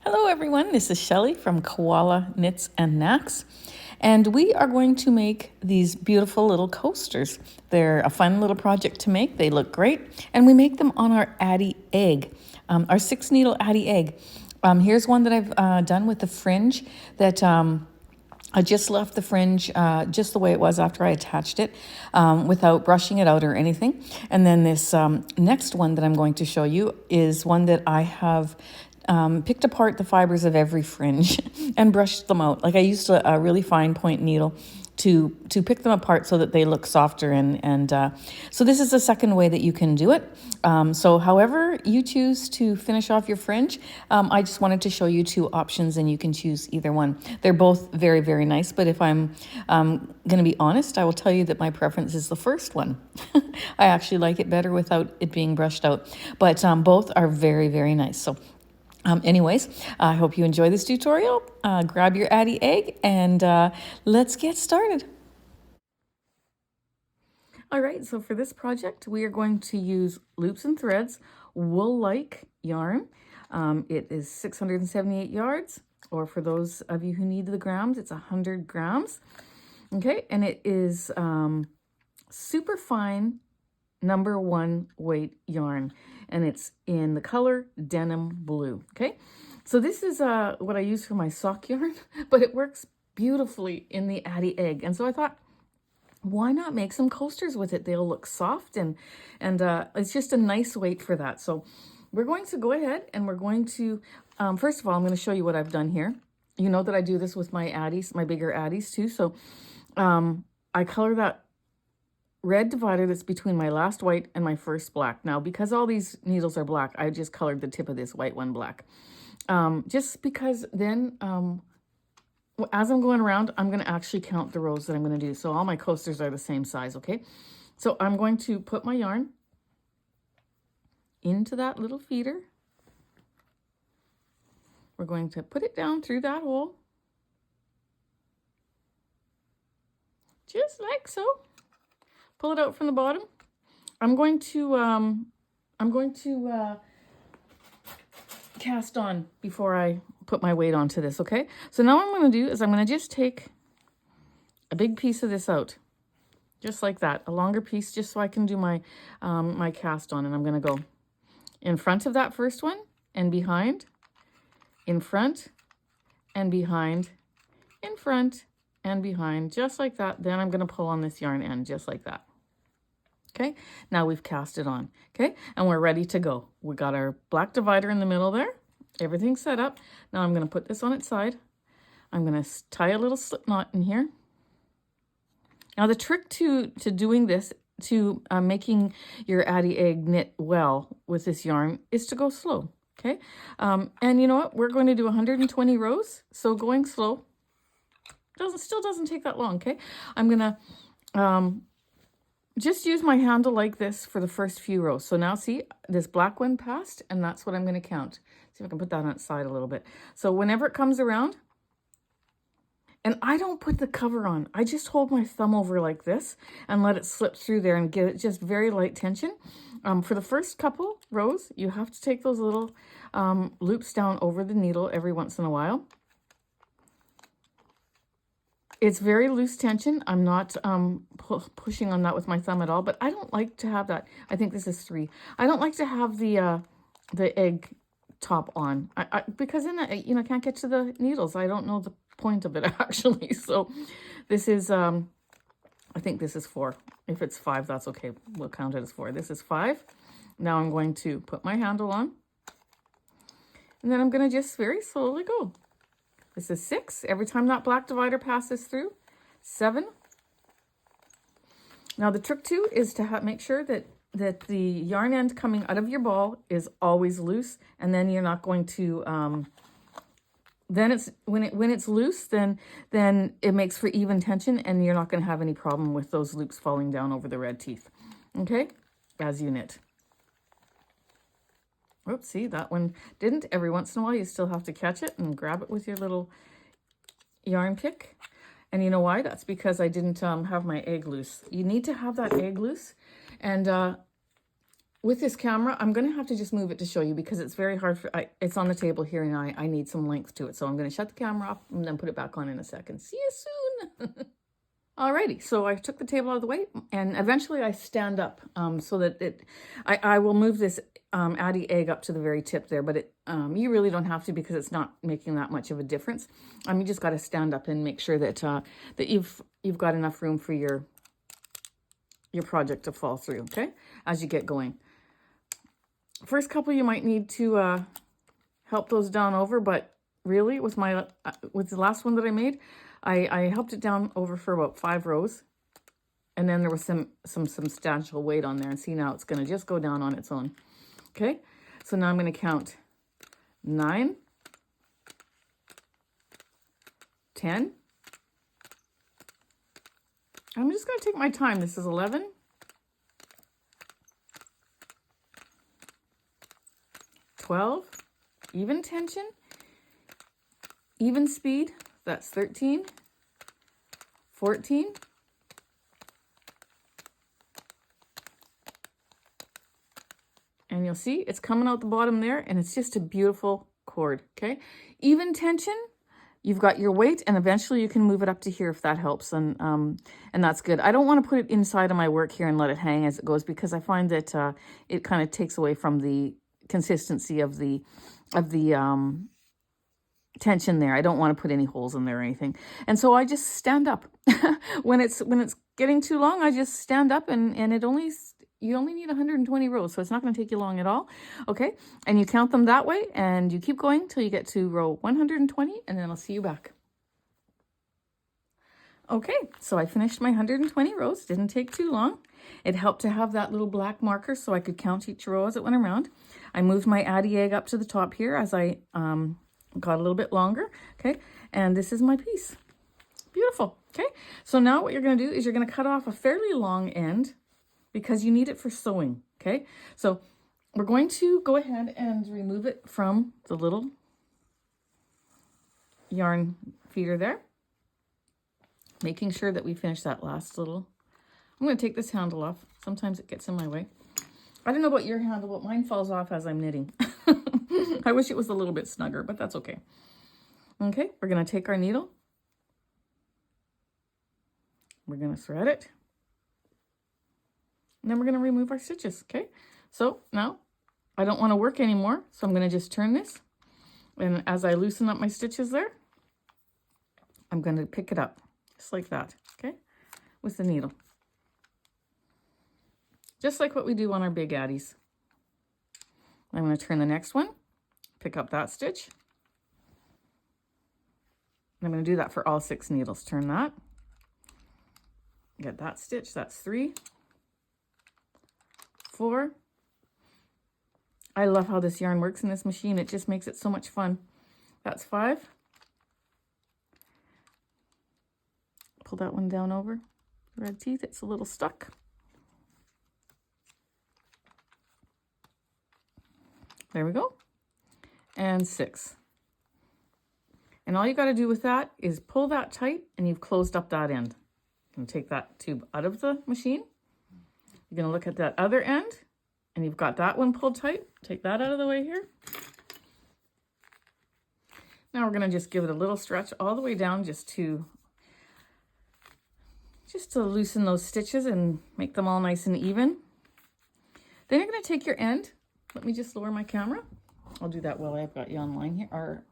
Hello everyone, this is Shelly from Koala Knits and Knacks, and we are going to make these beautiful little coasters. They're a fun little project to make, they look great, and we make them on our Addi Egg, our 6-needle Addi Egg. Here's one that I've done with the fringe that I just left the fringe just the way it was after I attached it without brushing it out or anything. And then this next one that I'm going to show you is one that I have picked apart the fibers of every fringe and brushed them out. Like I used a really fine point needle to pick them apart so that they look softer. And so this is the second way that you can do it. So however you choose to finish off your fringe, I just wanted to show you two options and you can choose either one. They're both very, very nice, but if I'm going to be honest, I will tell you that my preference is the first one. I actually like it better without it being brushed out, but both are very, very nice. So anyways, I hope you enjoy this tutorial. Grab your Addi Egg and let's get started. All right, so for this project, we are going to use loops and threads, wool-like yarn. It is 678 yards, or for those of you who need the grams, it's 100 grams. Okay, and it is super fine #1 weight yarn, and it's in the color denim blue. Okay, so this is what I use for my sock yarn, but it works beautifully in the Addi Egg, and so I thought, why not make some coasters with it? They'll look soft, and it's just a nice weight for that. So we're going to go ahead and we're going to first of all, I'm going to show you what I've done here. You know that I do this with my Addis, my bigger Addis too. So I color that red divider that's between my last white and my first black. Now, because all these needles are black, I just colored the tip of this white one black. Just because then, as I'm going around, I'm going to actually count the rows that I'm going to do. So all my coasters are the same size, okay? So I'm going to put my yarn into that little feeder. We're going to put it down through that hole. Just like so. Pull it out from the bottom. I'm going to cast on before I put my weight onto this, okay? So now what I'm going to do is I'm going to just take a big piece of this out, just like that, a longer piece, just so I can do my my cast on. And I'm going to go in front of that first one and behind, in front and behind, in front and behind, just like that. Then I'm going to pull on this yarn end, just like that. Okay, now we've cast it on, okay, and we're ready to go. We got our black divider in the middle there. Everything's set up. Now I'm going to put this on its side. I'm going to tie a little slip knot in here. Now the trick to doing this, to making your Addi Egg knit well with this yarn, is to go slow, okay? And you know what? We're going to do 120 rows, so going slow still doesn't take that long, okay? I'm going to just use my handle like this for the first few rows. So now see, this black one passed, and that's what I'm going to count. See if I can put that on its side a little bit. So whenever it comes around, and I don't put the cover on, I just hold my thumb over like this and let it slip through there and give it just very light tension. For the first couple rows, you have to take those little loops down over the needle every once in a while. It's very loose tension. I'm not pushing on that with my thumb at all, but I don't like to have that. I think this is 3. I don't like to have the egg top on because then I can't get to the needles. I don't know the point of it actually. So this is I think this is 4. If it's 5, that's okay. We'll count it as 4. This is 5. Now I'm going to put my handle on, and then I'm going to just very slowly go. This is 6. Every time that black divider passes through, 7. Now the trick too is to make sure that the yarn end coming out of your ball is always loose, and then you're not going to then it's when it's loose, then it makes for even tension, and you're not going to have any problem with those loops falling down over the red teeth, okay, as you knit. Oops, see, that one didn't. Every once in a while, you still have to catch it and grab it with your little yarn pick. And you know why? That's because I didn't have my egg loose. You need to have that egg loose. And with this camera, I'm going to have to just move it to show you because it's very hard for, it's on the table here and I need some length to it. So I'm going to shut the camera off and then put it back on in a second. See you soon. Alrighty, so I took the table out of the way and eventually I stand up so that I will move this Addi Egg up to the very tip there, but you really don't have to because it's not making that much of a difference. You just got to stand up and make sure that that you've got enough room for your project to fall through, okay, as you get going. First couple you might need to help those down over, but really with the last one that I made, I helped it down over for about 5 rows, and then there was some substantial weight on there, and see now it's going to just go down on its own. Okay, so now I'm going to count 9, 10. I'm just going to take my time. This is 11, 12, even tension, even speed, that's 13, 14, 15, and you'll see it's coming out the bottom there, and it's just a beautiful cord, okay? Even tension, you've got your weight, and eventually you can move it up to here if that helps, and that's good. I don't want to put it inside of my work here and let it hang as it goes because I find that it kind of takes away from the consistency of the tension there. I don't want to put any holes in there or anything, and so I just stand up. when it's getting too long, I just stand up, and you only need 120 rows, so it's not going to take you long at all. Okay, and you count them that way, and you keep going till you get to row 120, and then I'll see you back. Okay, so I finished my 120 rows. Didn't take too long. It helped to have that little black marker so I could count each row as it went around. I moved my Addi Egg up to the top here as I got a little bit longer. Okay, and this is my piece. Beautiful. Okay, so now what you're going to do is you're going to cut off a fairly long end because you need it for sewing. Okay, so we're going to go ahead and remove it from the little yarn feeder there, making sure that we finish that last little. I'm going to take this handle off. Sometimes it gets in my way. I don't know about your handle, but mine falls off as I'm knitting. I wish it was a little bit snugger, but that's okay. Okay, we're going to take our needle. We're going to thread it. And then we're going to remove our stitches, okay? So now I don't want to work anymore, so I'm going to just turn this. And as I loosen up my stitches there, I'm going to pick it up just like that, okay? With the needle. Just like what we do on our big Addies. I'm going to turn the next one, pick up that stitch. And I'm going to do that for all 6 needles. Turn that. Get that stitch. That's 3, 4. I love how this yarn works in this machine. It just makes it so much fun. That's 5. Pull that one down over the red teeth. It's a little stuck. There we go. And 6. And all you got to do with that is pull that tight and you've closed up that end. And take that tube out of the machine. You're going to look at that other end and you've got that one pulled tight. Take that out of the way here. Now we're going to just give it a little stretch all the way down just to loosen those stitches and make them all nice and even. Then you're going to take your end. Let me just lower my camera. I'll do that while I've got you online here, or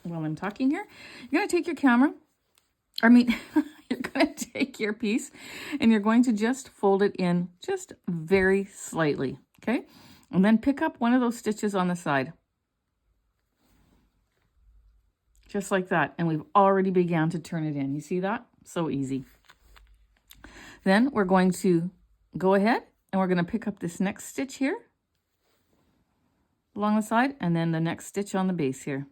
while I'm talking here. You're going to take your camera, you're going to take your piece and you're going to just fold it in just very slightly, okay? And then pick up one of those stitches on the side. Just like that. And we've already began to turn it in. You see that? So easy. Then we're going to go ahead and we're going to pick up this next stitch here along the side, and then the next stitch on the base here.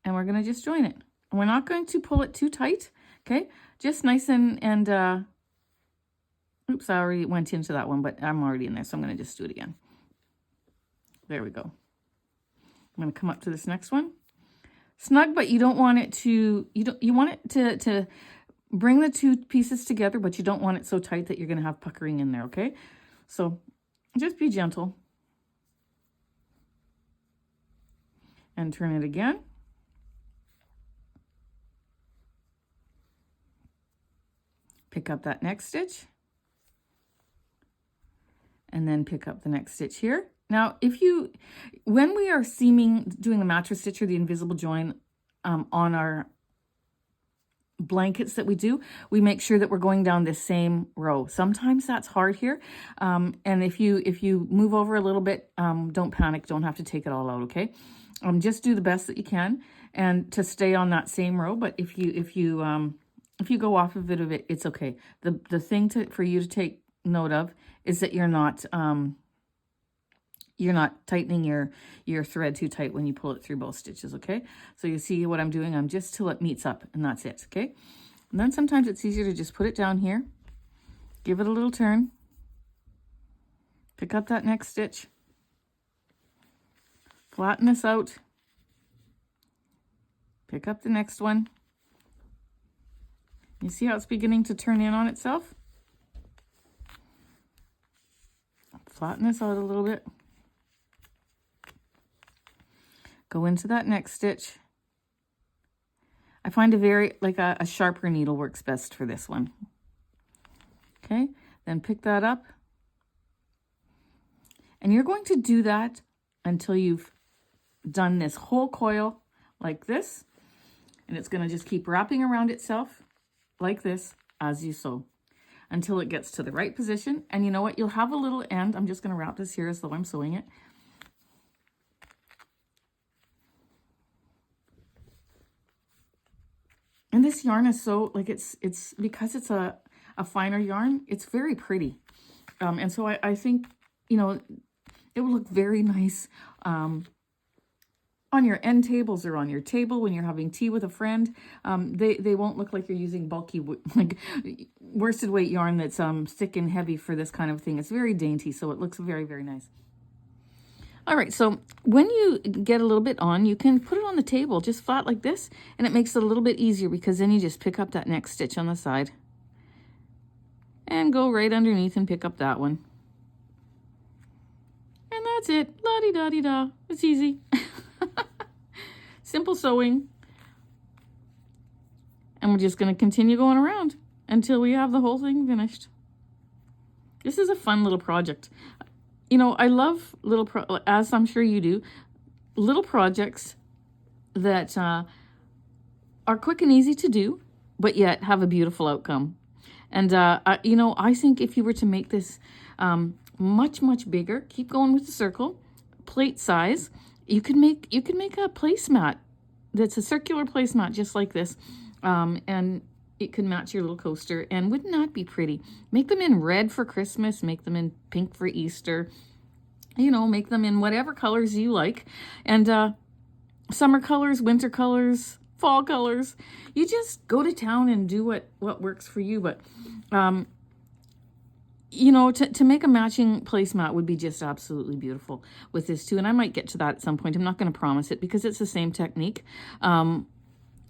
And we're going to just join it. And we're not going to pull it too tight, okay? Just nice and oops, I already went into that one, but I'm already in there, so I'm going to just do it again. There we go. I'm going to come up to this next one. Snug, but you don't want it to, you want it to bring the two pieces together, but you don't want it so tight that you're going to have puckering in there, okay? So Just be gentle. And turn it again. Pick up that next stitch. And then pick up the next stitch here. Now, when we are doing the mattress stitch or the invisible join on our blankets that we make sure that we're going down this same row. Sometimes that's hard here. And if you move over a little bit, don't panic, don't have to take it all out, okay? Just do the best that you can and to stay on that same row. But if you go off of it, it's okay. The thing for you to take note of is that you're not tightening your thread too tight when you pull it through both stitches, okay? So you see what I'm doing? I'm just till it meets up, and that's it, okay? And then sometimes it's easier to just put it down here, give it a little turn, pick up that next stitch, flatten this out, pick up the next one. You see how it's beginning to turn in on itself? Flatten this out a little bit. Go into that next stitch. I find a sharper needle works best for this one. Okay, then pick that up. And you're going to do that until you've done this whole coil like this. And it's going to just keep wrapping around itself like this as you sew until it gets to the right position. And you know what? You'll have a little end. I'm just going to wrap this here as though I'm sewing it. And this yarn is so, like, it's because it's a finer yarn, it's very pretty. And so I think, you know, it will look very nice on your end tables or on your table when you're having tea with a friend. They won't look like you're using bulky, like worsted weight yarn that's thick and heavy for this kind of thing. It's very dainty, so it looks very, very nice. All right, so when you get a little bit on, you can put it on the table just flat like this, and it makes it a little bit easier because then you just pick up that next stitch on the side and go right underneath and pick up that one. And that's it. La-di-da-di-da. It's easy. Simple sewing. And we're just going to continue going around until we have the whole thing finished. This is a fun little project. You know, I love as I'm sure you do, little projects that are quick and easy to do, but yet have a beautiful outcome. And, you know, I think if you were to make this much, much bigger, keep going with the circle, plate size, you can make a placemat that's a circular placemat just like this, and it could match your little coaster. And wouldn't that be pretty? Make them in red for Christmas, make them in pink for Easter, you know, make them in whatever colors you like. And summer colors, winter colors, fall colors. You just go to town and do what works for you. But you know, to make a matching placemat would be just absolutely beautiful with this too. And I might get to that at some point. I'm not going to promise it because it's the same technique.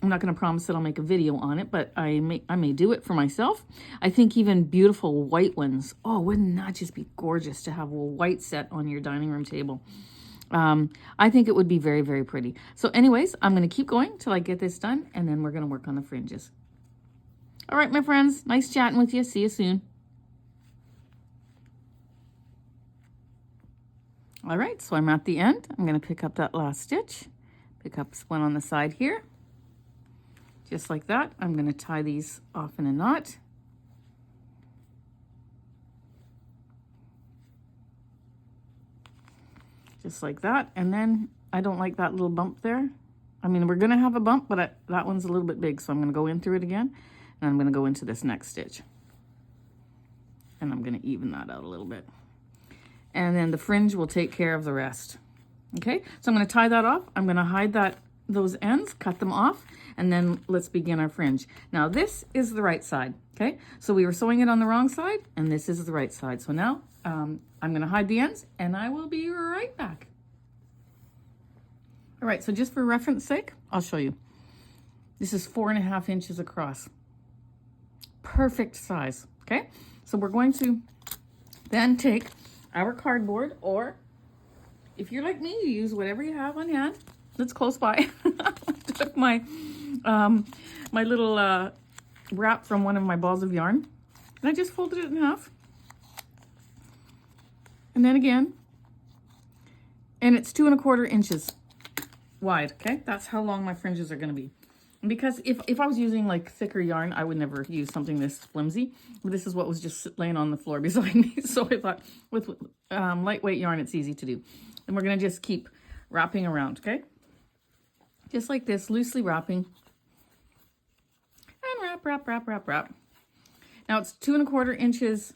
I'm not going to promise that I'll make a video on it, but I may do it for myself. I think even beautiful white ones. Oh, wouldn't that just be gorgeous to have a white set on your dining room table? I think it would be very, very pretty. So anyways, I'm going to keep going till I get this done, and then we're going to work on the fringes. All right, my friends, nice chatting with you. See you soon. All right, so I'm at the end. I'm going to pick up that last stitch, pick up one on the side here. Just like that. I'm going to tie these off in a knot. Just like that. And then I don't like that little bump there. I mean, we're going to have a bump, but that one's a little bit big. So I'm going to go in through it again. And I'm going to go into this next stitch. And I'm going to even that out a little bit. And then the fringe will take care of the rest. Okay, so I'm going to tie that off. I'm going to hide those ends, cut them off, and then let's begin our fringe. Now this is the right side, okay? So we were sewing it on the wrong side, and this is the right side. So now I'm going to hide the ends, and I will be right back. All right, so just for reference sake, I'll show you. This is 4.5 inches across. Perfect size, okay? So we're going to then take our cardboard, or if you're like me, you use whatever you have on hand that's close by. I took my my little wrap from one of my balls of yarn, and I just folded it in half. And then again, and it's 2 1/4 inches wide, okay? That's how long my fringes are gonna be. And because if I was using like thicker yarn, I would never use something this flimsy. This is what was just laying on the floor beside me. So I thought with lightweight yarn, it's easy to do. And we're gonna just keep wrapping around, okay? Just like this, loosely wrapping. And wrap, wrap, wrap, wrap, wrap. Now it's 2 1/4 inches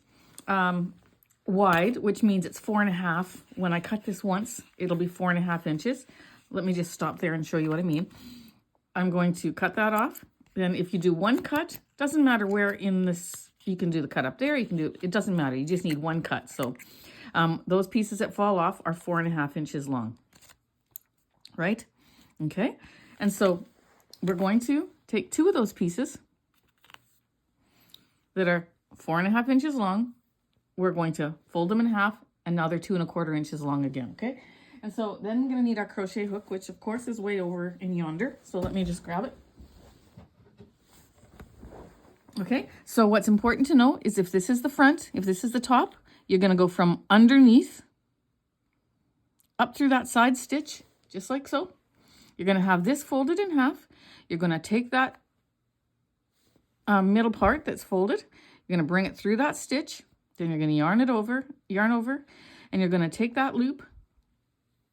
wide, which means it's 4 1/2. When I cut this once, it'll be 4 1/2 inches. Let me just stop there and show you what I mean. I'm going to cut that off. Then if you do one cut, doesn't matter where in this, you can do the cut up there, you can do, it doesn't matter. You just need one cut. So those pieces that fall off are 4 1/2 inches long, right? Okay. And so we're going to take 2 of those pieces that are 4 1/2 inches long. We're going to fold them in half, and now they're 2 1/4 inches long again, okay? And so then we're going to need our crochet hook, which of course is way over in yonder. So let me just grab it. Okay, so what's important to know is if this is the front, if this is the top, you're going to go from underneath up through that side stitch, just like so. You're going to have this folded in half. You're going to take that middle part that's folded. You're going to bring it through that stitch. Then you're going to yarn over, and you're going to take that loop.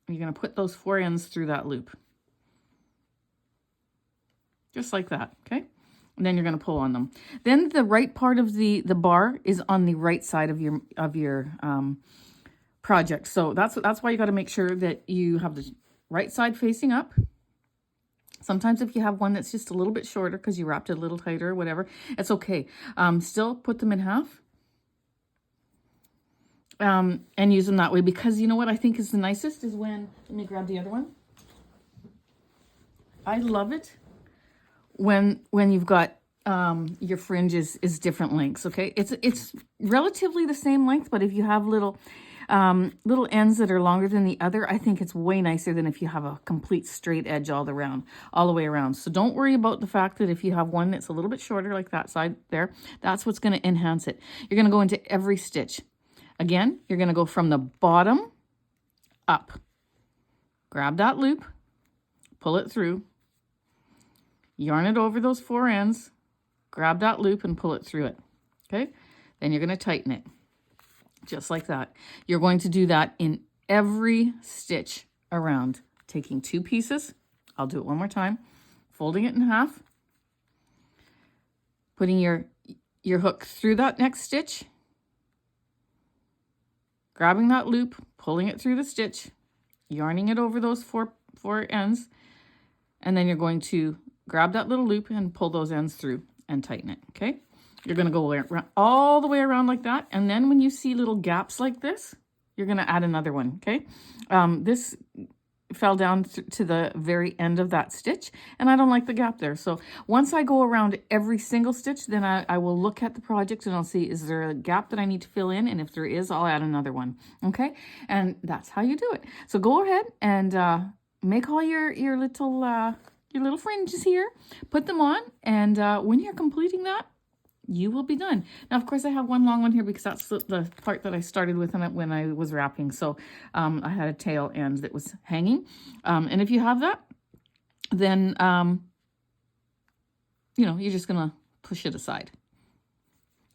You're going to put those 4 ends through that loop. Just like that, okay? And then you're going to pull on them. Then the right part of the bar is on the right side of your project. So that's why you got to make sure that you have the right side facing up. Sometimes if you have one that's just a little bit shorter because you wrapped it a little tighter or whatever, it's okay. Still put them in half. And use them that way, because you know what I think is the nicest is when, let me grab the other one. I love it when you've got your fringe is different lengths, okay? It's relatively the same length, but if you have little ends that are longer than the other, I think it's way nicer than if you have a complete straight edge all the way around. So don't worry about the fact that if you have one that's a little bit shorter, like that side there, that's what's going to enhance it. You're going to go into every stitch. Again, you're going to go from the bottom up. Grab that loop, pull it through, yarn it over those 4 ends, grab that loop and pull it through it. Okay? Then you're going to tighten it. Just like that. You're going to do that in every stitch around, taking 2 pieces. I'll do it one more time. Folding it in half, putting your hook through that next stitch, grabbing that loop, pulling it through the stitch, yarning it over those four ends, and then you're going to grab that little loop and pull those ends through and tighten it, okay? You're going to go around, all the way around like that, and then when you see little gaps like this, you're going to add another one, okay? This fell down to the very end of that stitch, and I don't like the gap there. So once I go around every single stitch, then I will look at the project and I'll see, is there a gap that I need to fill in? And if there is, I'll add another one, okay? And that's how you do it. So go ahead and make all your little fringes here, put them on, and when you're completing that, you will be done. Now, of course, I have one long one here because that's the part that I started with when I was wrapping. So I had a tail end that was hanging. And if you have that, then, you're just going to push it aside.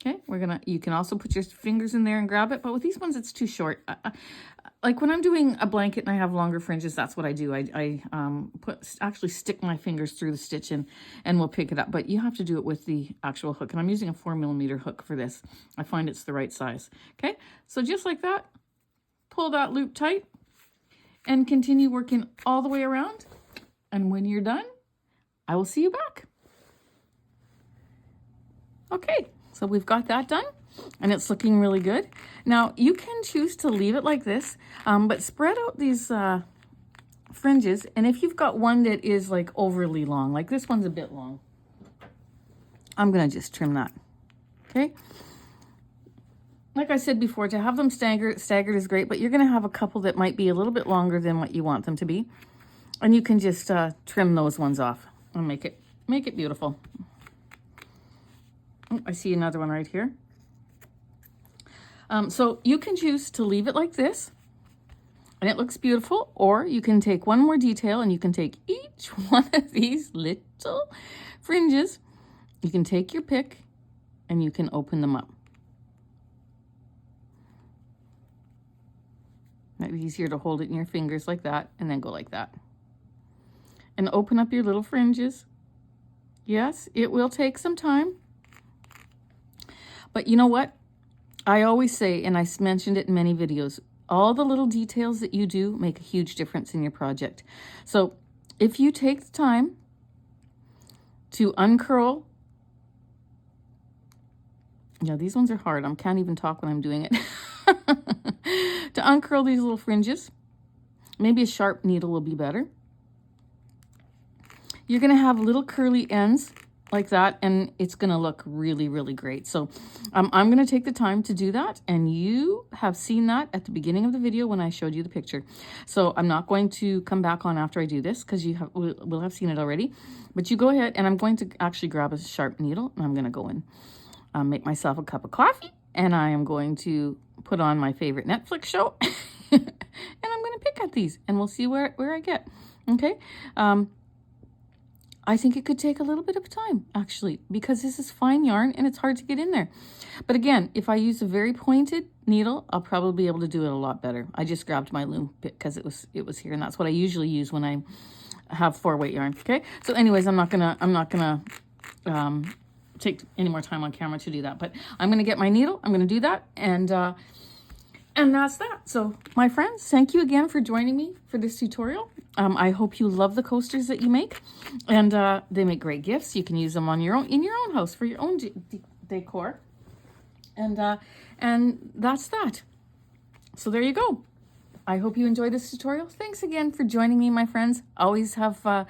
Okay, you can also put your fingers in there and grab it, but with these ones, it's too short. Like when I'm doing a blanket and I have longer fringes, that's what I do. I actually stick my fingers through the stitch and we'll pick it up, but you have to do it with the actual hook. And I'm using a 4mm hook for this. I find it's the right size. Okay, so just like that, pull that loop tight and continue working all the way around. And when you're done, I will see you back. Okay. So we've got that done and it's looking really good. Now you can choose to leave it like this, but spread out these fringes. And if you've got one that is like overly long, like this one's a bit long, I'm going to just trim that. Okay. like I said before, to have them staggered is great, but you're going to have a couple that might be a little bit longer than what you want them to be. And you can just trim those ones off and make it beautiful. Oh, I see another one right here. So you can choose to leave it like this, and it looks beautiful, or you can take one more detail and you can take each one of these little fringes. You can take your pick and you can open them up. Might be easier to hold it in your fingers like that and then go like that. And open up your little fringes. Yes, it will take some time. But you know what? I always say, and I mentioned it in many videos, all the little details that you do make a huge difference in your project. So if you take the time to uncurl, yeah, these ones are hard. I can't even talk when I'm doing it. To uncurl these little fringes, maybe a sharp needle will be better. You're going to have little curly ends like that, and it's going to look really, really great. So I'm going to take the time to do that, and you have seen that at the beginning of the video when I showed you the picture. So I'm not going to come back on after I do this because you will have seen it already. But you go ahead, and I'm going to actually grab a sharp needle, and I'm going to go and make myself a cup of coffee, and I am going to put on my favorite Netflix show, and I'm going to pick at these, and we'll see where I get. Okay. I think it could take a little bit of time, actually, because this is fine yarn and it's hard to get in there. But again, if I use a very pointed needle, I'll probably be able to do it a lot better. I just grabbed my loom bit because it was here, and that's what I usually use when I have 4-weight yarn. Okay. So anyways, I'm not gonna take any more time on camera to do that, but I'm gonna get my needle. I'm gonna do that, and that's that. So my friends, thank you again for joining me for this tutorial. I hope you love the coasters that you make, and they make great gifts. You can use them on in your own house for your own decor, and that's that. So there you go. I hope you enjoyed this tutorial. Thanks again for joining me, my friends. Always have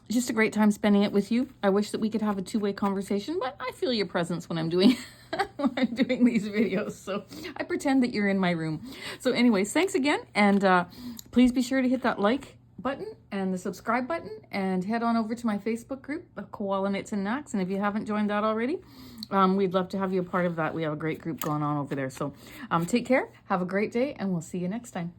just a great time spending it with you. I wish that we could have a two-way conversation, but I feel your presence when I'm doing these videos, so I pretend that you're in my room. So anyways, thanks again, and please be sure to hit that like button and the subscribe button, and head on over to my Facebook group, Koala Knits and Knacks, and if you haven't joined that already, we'd love to have you a part of that. We have a great group going on over there. So take care, have a great day, and we'll see you next time.